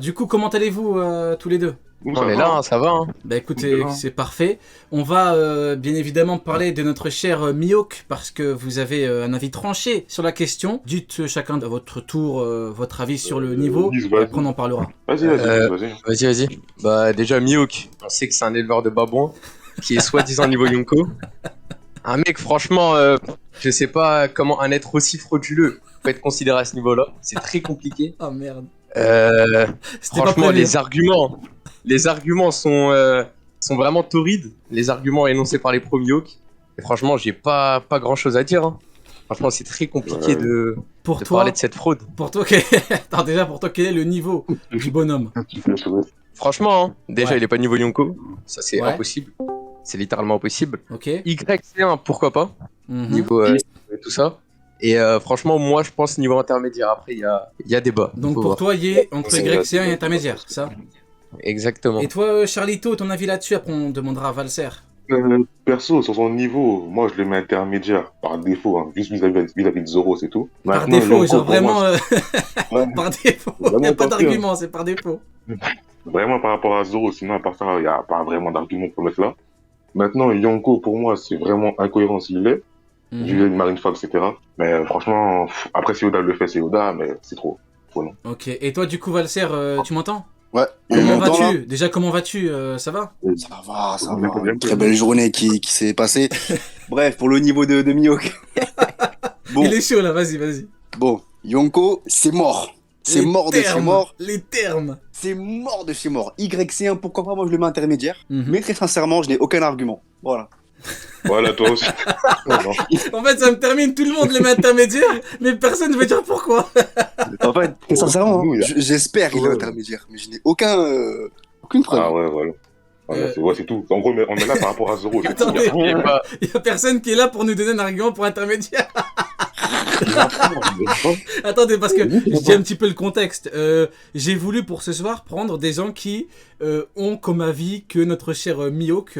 du coup, comment allez-vous tous les deux? On est là, hein, ça va. Hein. Bah écoutez, c'est parfait. On va bien évidemment parler de notre cher Mihawk parce que vous avez un avis tranché sur la question. Dites chacun de votre tour votre avis sur le niveau et après on en parlera. Vas-y. Bah déjà Mihawk, on sait que c'est un éleveur de babouins qui est soi-disant niveau Yonko. Un mec franchement, je sais pas comment un être aussi frauduleux peut être considéré à ce niveau-là. C'est très compliqué. Oh merde. Franchement, les arguments sont vraiment torrides. Les arguments énoncés par les pros Mihawk. Et franchement, j'ai pas grand-chose à dire. Hein. Franchement, c'est très compliqué de parler de cette fraude. Pour toi, attends, déjà, pour toi, quel est le niveau du bonhomme? Franchement, hein, déjà, il est pas niveau Yonko. Ça, c'est impossible. C'est littéralement impossible. Ok. YC1, pourquoi pas. Niveau tout ça. Et franchement, moi, je pense niveau intermédiaire. Après, il y a débat. Donc pour toi, il y a entre YC1 et intermédiaire, ça? Exactement. Et toi, Charlito, ton avis là-dessus? Après, on demandera à Valser. Perso, sur son niveau, moi je le mets intermédiaire par défaut, hein, juste vis-à-vis de Zoro, c'est tout. Par défaut, genre vraiment. Par défaut, il n'y a pas d'argument, c'est par défaut. Vraiment par rapport à Zoro, sinon à part ça, il n'y a pas vraiment d'argument pour mettre là. Maintenant, Yonko, pour moi, c'est vraiment incohérent s'il est. Vu Marineford, etc. Mais franchement, après si Oda le fait, c'est Oda, mais c'est trop. Faut non. Ok, et toi du coup, Valser, tu m'entends? Ouais. Comment vas-tu? Déjà, comment vas-tu? Ça va? Ça va. Une très belle journée qui s'est passée. Bref, pour le niveau de Mihawk. Bon. Il est chaud là, vas-y. Bon, Yonko, c'est mort. C'est mort de chez mort. Les termes. C'est mort de chez mort. YC1, pourquoi pas, moi je le mets intermédiaire. Mais très sincèrement, je n'ai aucun argument. Voilà. Voilà, toi aussi. En fait, ça me termine, tout le monde le met intermédiaire, mais personne ne veut dire pourquoi. En fait, très sincèrement, j'espère qu'il est intermédiaire, mais je n'ai aucune preuve. Ah ouais, voilà. C'est tout. En gros, on est là par rapport à Zoro. Attendez, il n'y a personne qui est là pour nous donner un argument pour intermédiaire. Attendez, parce que je dis un petit peu le contexte. J'ai voulu pour ce soir prendre des gens qui ont comme avis que notre cher Mihawk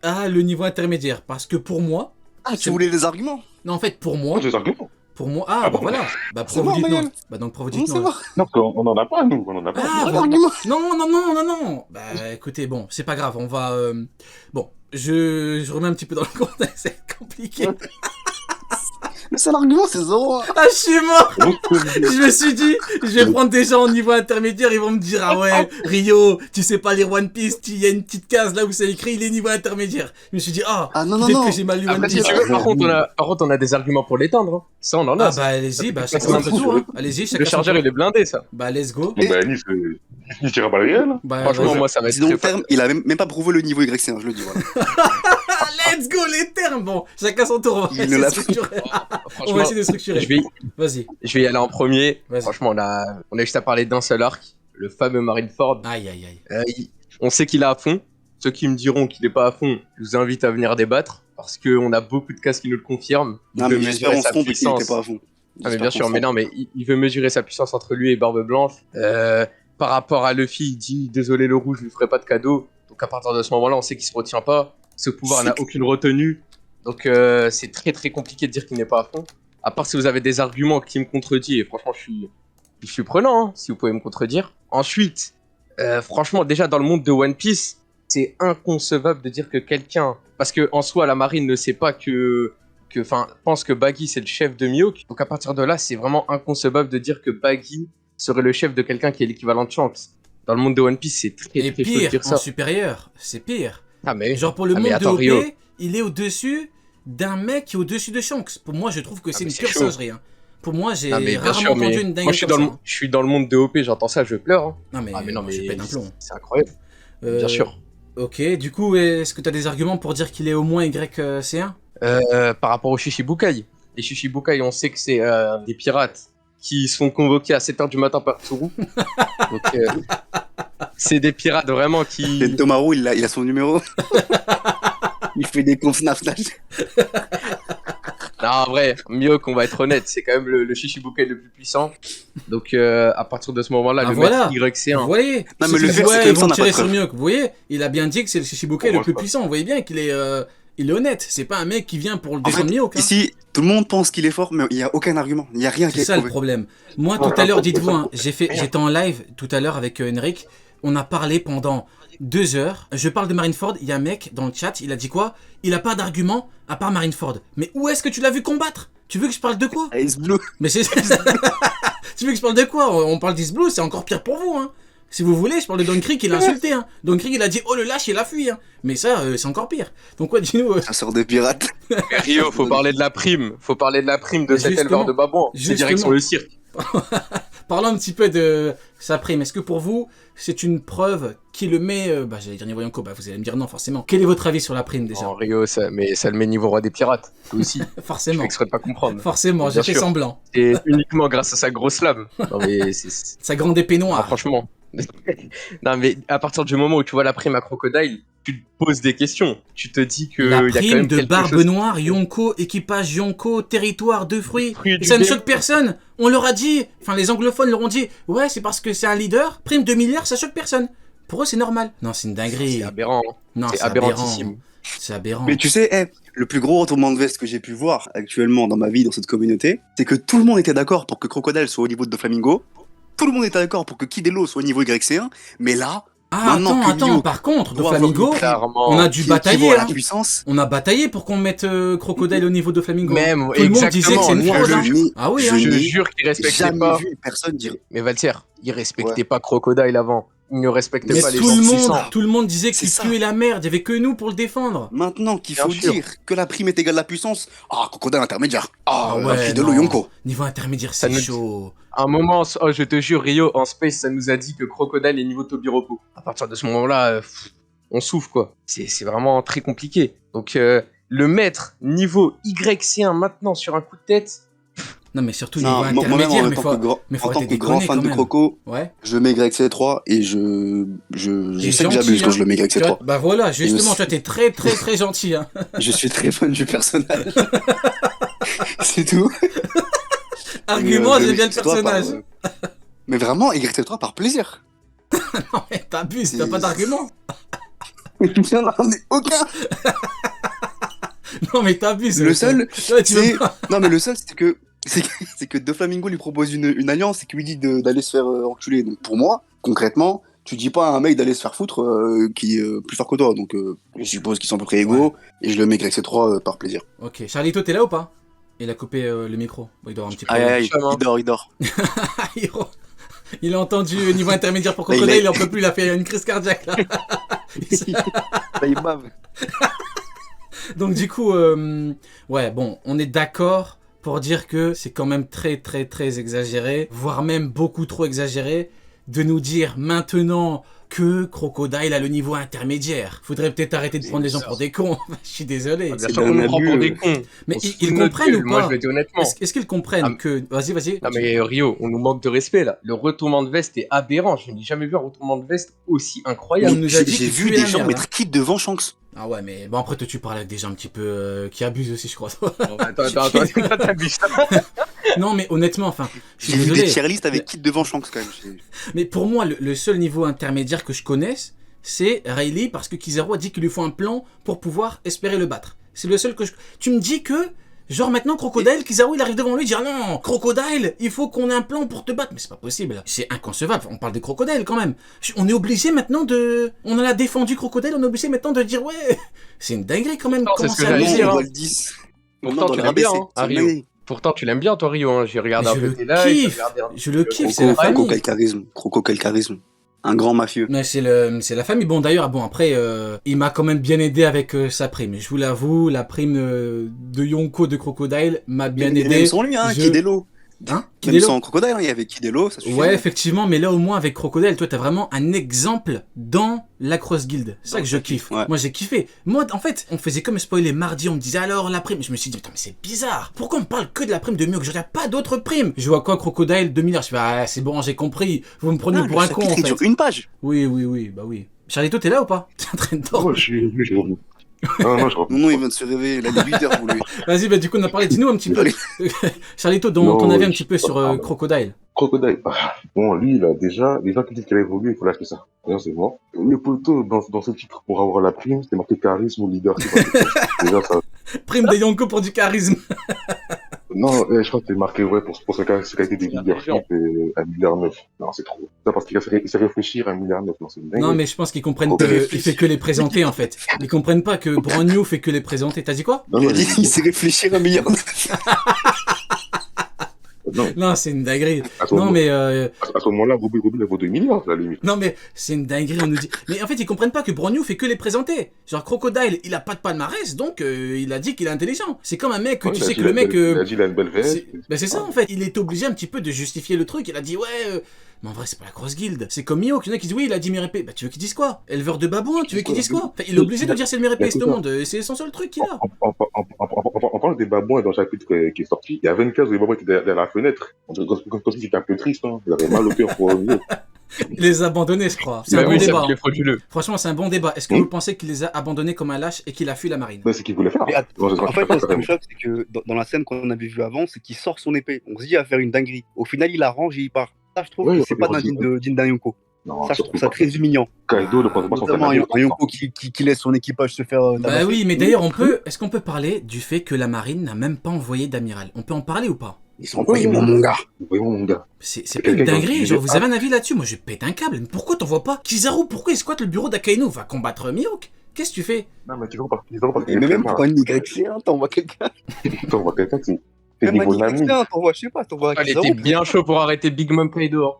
a le niveau intermédiaire. Parce que pour moi... Ah, tu voulais des arguments? Non, en fait, pour moi... Des arguments? Pour moi... Ah, bah voilà. Bah, pourquoi vous dites non? Bah, donc, pourquoi vous dites non? Non, on n'en a pas, nous. On n'en a pas. Ah, non. Bah, écoutez, bon, c'est pas grave. On va... Bon, je remets un petit peu dans le contexte. C'est compliqué. Le seul argument, c'est Zoro. Ah, je suis mort. Je me suis dit, je vais prendre des gens au niveau intermédiaire, ils vont me dire, ah ouais, Rio, tu sais pas lire One Piece, il y a une petite case là où c'est écrit, il est niveau intermédiaire. Je me suis dit, peut-être que j'ai mal lu One Piece. Si tu veux, par contre, on a des arguments pour l'étendre. Hein. Ça, on en a. Ah bah, allez-y, bah, chacun son tour. Hein. Allez-y, chacun. Le chargeur, il est blindé, ça. Bah, let's go. Bah, Nice, il tire pas le réel. Bah, franchement, moi, ça va être très terme, il a même pas prouvé le niveau YC1, je le dis, voilà. Let's go, les termes. Bon, chacun son tour. Il ne l'a pas. On va essayer de structurer. Vas-y. Je vais y aller en premier. Franchement, on a juste à parler d'un seul arc, le fameux Marineford. Aïe. On sait qu'il est à fond. Ceux qui me diront qu'il est pas à fond, je vous invite à venir débattre parce qu'on a beaucoup de cases qui nous le confirment. Non, mais j'espère qu'on se trompe et qu'il n'était pas à fond. Ah, mais bien sûr, mais non, mais il veut mesurer sa puissance entre lui et Barbe Blanche. Par rapport à Luffy, il dit désolé le rouge, je lui ferai pas de cadeau. Donc à partir de ce moment-là, on sait qu'il se retient pas. Ce pouvoir n'a aucune retenue. Donc c'est très très compliqué de dire qu'il n'est pas à fond. À part si vous avez des arguments qui me contredisent, et franchement je suis prenant, hein, si vous pouvez me contredire. Ensuite, franchement déjà dans le monde de One Piece, c'est inconcevable de dire que quelqu'un... Parce que en soi la marine ne sait pas pense que Baggy c'est le chef de Mihawk. Donc à partir de là, c'est vraiment inconcevable de dire que Baggy serait le chef de quelqu'un qui est l'équivalent de Shanks. Dans le monde de One Piece, c'est très chaud de dire ça. En supérieur, c'est pire. Ah mais genre pour le monde de OP, il est au-dessus d'un mec qui est au-dessus de Shanks. Pour moi, je trouve que c'est une pure singerie. Hein. Pour moi, j'ai rarement entendu une dingue comme ça. Je suis dans le monde de OP, j'entends ça, je pleure. Hein. Non mais je pète un plomb. C'est incroyable. Bien sûr. Ok, du coup, est-ce que tu as des arguments pour dire qu'il est au moins YC1 ? Par rapport aux Shichibukai. Les Shichibukai, on sait que c'est des pirates qui sont convoqués à 7h du matin par Tsuru. Donc, c'est des pirates vraiment qui... Et Tomaru, il a son numéro. Il fait des confs Snap. Non, en vrai, Mihawk, on va être honnête, c'est quand même le Shichibukai le plus puissant. Donc, à partir de ce moment-là, voilà. Maître YC1... Vous voyez, non, mais le fait, c'est ils vont tirer sur Mihawk. Vous voyez, il a bien dit que c'est le Shichibukai le plus puissant. Vous voyez bien qu'il est Il est honnête. C'est pas un mec qui vient pour le défendre Mihawk. Ici, tout le monde pense qu'il est fort, mais il n'y a aucun argument. Il n'y a rien qui est C'est ça le prouvé. problème. Moi, tout à l'heure, dites-vous, hein, j'étais en live tout à l'heure avec Henrik. On a parlé pendant 2 heures. Je parle de Marineford. Il y a un mec dans le chat. Il a dit quoi? Il a pas d'argument à part Marineford. Mais où est-ce que tu l'as vu combattre? Tu veux que je parle de quoi? Ice Blue. Mais c'est. Tu veux que je parle de quoi? On parle d'Ice Blue, c'est encore pire pour vous, hein. Si vous voulez, je parle de Don Krieg, il a insulté, hein. Don Krieg, il a dit, oh le lâche, il a fui, hein. Mais ça, c'est encore pire. Donc quoi, dis-nous. Ça sort des pirates. Rio, faut parler de la prime. Faut parler de la prime de cet Justement. éleveur de babouins. C'est direction le cirque. Parlons un petit peu de sa prime. Est-ce que pour vous, c'est une preuve qui le met... j'allais dire niveau Yonko, vous allez me dire non, forcément. Quel est votre avis sur la prime, déjà? Non, Rio, ça le met niveau roi des pirates. Toi aussi. Forcément. Je exprès de pas comprendre. Forcément, j'ai fait semblant. Et uniquement grâce à sa grosse lame. Non, mais Sa grande épée noire. Ah, franchement. Non, mais à partir du moment où tu vois la prime à Crocodile, tu te poses des questions. Tu te dis que la y a quand prime même de quelque Barbe chose... Noire, Yonko, équipage Yonko, territoire de fruits. Fruits du Ça ne bien. choque personne. On leur a dit, enfin les anglophones leur ont dit, ouais, c'est parce que c'est un leader, prime de milliards, ça choque personne. Pour eux, c'est normal. Non, c'est une dinguerie. C'est aberrant. Non, C'est c'est aberrant. aberrantissime. C'est aberrant. Mais tu sais, le plus gros retournement de veste que j'ai pu voir actuellement dans ma vie, dans cette communauté, c'est que tout le monde était d'accord pour que Crocodile soit au niveau de Doflamingo. Tout le monde était d'accord pour que Kidelo soit au niveau YC1. Mais là, Ah, maintenant que attends, Mihawk par contre, doit Doflamingo, avoir une Clairement. on a dû qui batailler. équivaut à la Hein. puissance. On a bataillé pour qu'on mette Crocodile au niveau de Flamingo. Même, Tout le monde disait que c'est une exactement. fraude. hein. Je n'ai- Ah oui, je hein. Je n'ai jure qu'il respectait jamais pas. vu personne dire. Mais Valtier, il respectait pas Crocodile avant. Il ne respectait Mais pas les tout gens le puissants. monde, tout le monde disait C'est qu'il ça. puait la merde. Il y avait que nous pour le défendre. Maintenant qu'il Bien faut sûr. dire que la prime est égale à la puissance, Crocodile intermédiaire. Ah ouais, Kidelo non. Yonko. Niveau intermédiaire, Ça c'est nous- chaud. À un moment, je te jure, Rio, en Space, ça nous a dit que Crocodile est niveau Tobiropo. À partir de ce moment-là, on souffre, quoi. C'est vraiment très compliqué. Donc, le mettre niveau YC1 maintenant sur un coup de tête, Non, mais surtout Non, niveau moi-même, intermédiaire. en Mais tant faut, que grand, mais faut en tant arrêter que de grand déconner fan quand de même. Croco, Ouais. je mets YC3 et je T'es sais que gentil, j'abuse hein. quand je le mets Tu vois, YC3. bah voilà, justement, Je- toi, t'es très, très, très gentil. Hein. Je suis très fan du personnage. C'est tout. Argument, Mais, j'aime bien le YC3 par- personnage. Mais vraiment, YC3 par plaisir. Non, mais t'abuses, t'as C'est- pas d'argument. J'en ai aucun. Non, mais t'abuses. Le seul, Ouais, tu veux c'est... pas. Non, mais le seul, c'est que Doflamingo lui propose une alliance et qu'il lui dit d'aller se faire enculer. Donc pour moi, concrètement, tu dis pas à un mec d'aller se faire foutre qui est plus fort que toi. Donc je suppose qu'ils sont à peu près égaux et je le mets YC3 par plaisir. Ok, Charlito, t'es là ou pas? Il a coupé le micro. Bon, il doit avoir un petit peu. Aïe, aïe, Chemin. il dort. Il a entendu niveau intermédiaire pour Là, Crocodile, il a- il en peut plus, il a fait une crise cardiaque là. Là, il bave. Donc du coup, ouais, bon, on est d'accord pour dire que c'est quand même très très très exagéré, voire même beaucoup trop exagéré, de nous dire maintenant que Crocodile a le niveau intermédiaire. Faudrait peut-être arrêter de prendre les gens pour des cons. Je suis désolé. bien C'est sûr qu'on un nous prend abus, pour des cons. Mais On se ils fout de notre comprennent gueule. ou Moi, pas? je le dis honnêtement. Est-ce qu'ils comprennent Ah, que... Vas-y. Non mais Rio, on nous manque de respect là. Le retournement de veste est aberrant. Je n'ai jamais vu un retournement de veste aussi incroyable. On nous a dit J'ai qu'il vu puait des la gens merde, mettre kit devant Shanks. Ah ouais, mais bon, après toi tu parles avec des gens un petit peu qui abusent aussi, je crois. Attends, t'abuses. Non, mais honnêtement, enfin, je suis J'ai vu désolé. des tier list avec kit devant Shanks quand même. Mais pour moi, le seul niveau intermédiaire que je connaisse, c'est Rayleigh, parce que Kizaru a dit qu'il lui faut un plan pour pouvoir espérer le battre. C'est le seul que je... Tu me dis que, genre maintenant, Crocodile, Kizaru, il arrive devant lui et dit « Ah non, Crocodile, il faut qu'on ait un plan pour te battre. » Mais c'est pas possible. C'est inconcevable. On parle de Crocodile quand même. On est obligé maintenant de... On en a défendu Crocodile, on est obligé maintenant de dire « Ouais, c'est une dinguerie quand même. Non, c'est Comment ce que c'est j'allais abusé, dire, hein. hein. On le 10. Pourtant, tu l'aimes bien, hein, à Rio. Pourtant, tu l'aimes bien, toi, Rio. Hein. J'ai regardé Mais un je peu le tes lives. j'ai kiffe. regardé un Je le peu kiffe, Croco. c'est la Croco, famille. quel charisme. Croco, quel charisme. Un grand mafieux. Mais c'est la famille. Bon, d'ailleurs, bon, après, il m'a quand même bien aidé avec sa prime. Je vous l'avoue, la prime de Yonko de Crocodile m'a bien Mais aidé. même sans lui, hein, Je- Kidelo. Hein Même Kidelo sans Crocodile, hein, il y avait Kidelo, ça suffit. Ouais, effectivement, mais là au moins avec Crocodile, toi t'as vraiment un exemple dans la Cross Guild. C'est ça que je kiffe. Ouais. Moi j'ai kiffé. Moi en fait, on faisait comme spoiler mardi, on me disait alors la prime. Je me suis dit, putain, mais c'est bizarre. Pourquoi on parle que de la prime de Mihawk? Je regarde pas d'autres primes. Je vois quoi, Crocodile 2 milliards. Je fais, ah, c'est bon, j'ai compris. Vous me prenez Non, pour le un con en chapitre, il fait. dure une page. Oui, bah oui. Charlito, t'es là ou pas? T'es en train de dormir. Ouais, je suis Non, je crois Non, il vient de se réveiller, il a 8 heures pour lui. Vas-y, bah du coup, on a parlé. Dis-nous un petit peu. Charlito, ton Non, avis un petit peu sur Crocodile. Crocodile. Bon, lui, il a déjà, les gens qui disent qu'il a évolué, il faut lâcher ça. D'ailleurs, c'est moi. Le poteau, dans ce titre, pour avoir la prime, c'était marqué charisme ou leadership. Déjà, ça. Prime de Yonko pour du charisme. Non, je crois que c'est marqué, ouais, pour sa qualité de leadership et 1,9 milliard. Non, c'est trop. Ça, parce qu'il sait réfléchir à 1,9 milliard. Non, c'est dingue. Non, mais je pense qu'ils comprennent qu'il fait que les présenter, en fait. Ils comprennent pas que Brogno fait que les présenter. T'as dit quoi? Il a dit qu'il sait réfléchir 1 milliard. Non, c'est une dinguerie. Non, mais à ce moment-là, Roby, il vaut 2 milliards, à la limite. non, mais c'est une dinguerie, on nous dit. Mais en fait, ils comprennent pas que Brogno fait que les présenter. Genre, Crocodile, il a pas de palmarès, donc il a dit qu'il est intelligent. C'est comme un mec que tu sais que le mec. Il a dit qu'il a une belle veste. Ben c'est ça, en fait. Il est obligé un petit peu de justifier le truc. Il a dit, ouais. Mais en vrai, c'est pas la grosse guilde. C'est comme Mio, qu'il y en a qui disent oui, il a dit le meilleur épée. Bah, tu veux qu'il dise quoi? Éleveur de babouins, tu veux qu'il dise quoi? Enfin, il est obligé de dire c'est le meilleur épée, ce monde. C'est son seul truc qu'il a. On parle des babouins dans le chapitre qui est sorti. Il y avait une case où les babouins étaient derrière la fenêtre. Comme si c'était un peu triste, hein. Il avait mal au cœur pour Mio. Il les a abandonnés, je crois. C'est un bon débat. Franchement, c'est un bon débat. Est-ce que vous pensez qu'il les a abandonnés comme un lâche et qu'il a fui la marine? C'est ce qu'il voulait faire. En fait, ce qui me choque, c'est que dans la scène qu'on avait vue avant, c'est qu'il sort son épée. On se dit, il va faire une dinguerie. Au final, il la range et il part. Ça, je trouve que c'est pas digne d'un Yonko. Ça, je trouve ça très humiliant. Kaido ne pense pas son Notamment un Yonko qui laisse son équipage se faire. Bah oui, mais d'ailleurs, est-ce qu'on peut parler du fait que la marine n'a même pas envoyé d'amiral? On peut en parler ou pas? Ils sont envoyés, mon gars. C'est pas une dinguerie. Genre, vous avez un avis là-dessus? Moi, je pète un câble. Mais pourquoi t'envoies pas Kizaru? Pourquoi il squatte le bureau d'Akainu? Va combattre Mihawk. Qu'est-ce que tu fais? Non, mais Kizaru parce qu'il est même pour un YC1, t'envoies quelqu'un. T'envoies quelqu'un qui. Même un YC1, t'envoies, je sais pas, t'envoies Kizaru. Il était bien chaud pour arrêter Big Mom Kaido.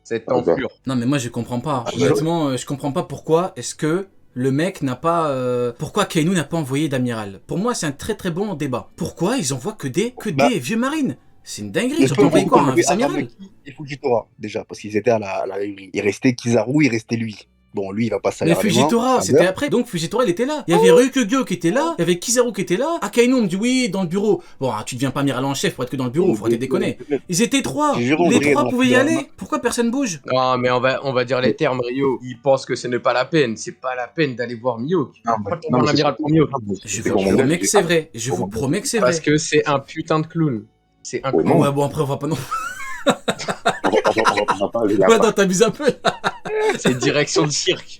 Cette enflure. Non, mais moi, je comprends pas. Honnêtement, je comprends pas pourquoi est-ce que le mec n'a pas... Pourquoi Kainu n'a pas envoyé d'amiral? Pour moi, c'est un très très bon débat. Pourquoi ils envoient que des vieux marines? C'est une dinguerie, ils ont envoyé quoi, un vieux amiral? Et Fujitora, déjà, parce qu'ils étaient à la réunion. Il restait Kizaru, il restait lui. Bon, lui, il va pas salir. Mais Fujitora, c'était après. Donc Fujitora, il était là. Il y avait Ryukugyo qui était là. Il y avait Kizaru qui était là. Akainu, on me dit oui, dans le bureau. Bon, tu deviens pas amiral en chef pour être que dans le bureau, faut arrêter de déconner. Ils étaient 3. Les 3 pouvaient y aller. Pourquoi personne bouge? Non, mais on va dire les termes, Rio. Ils pensent que ce n'est pas la peine. C'est pas la peine d'aller voir Mihawk. Non, l'amiral pour Mihawk. Je vous promets que c'est vrai. Je vous promets que c'est vrai. Parce que c'est un putain de clown. C'est un clown. Ouais, bon, après, on va pas non. Ouais, non, t'abuses un peu. C'est direction de cirque.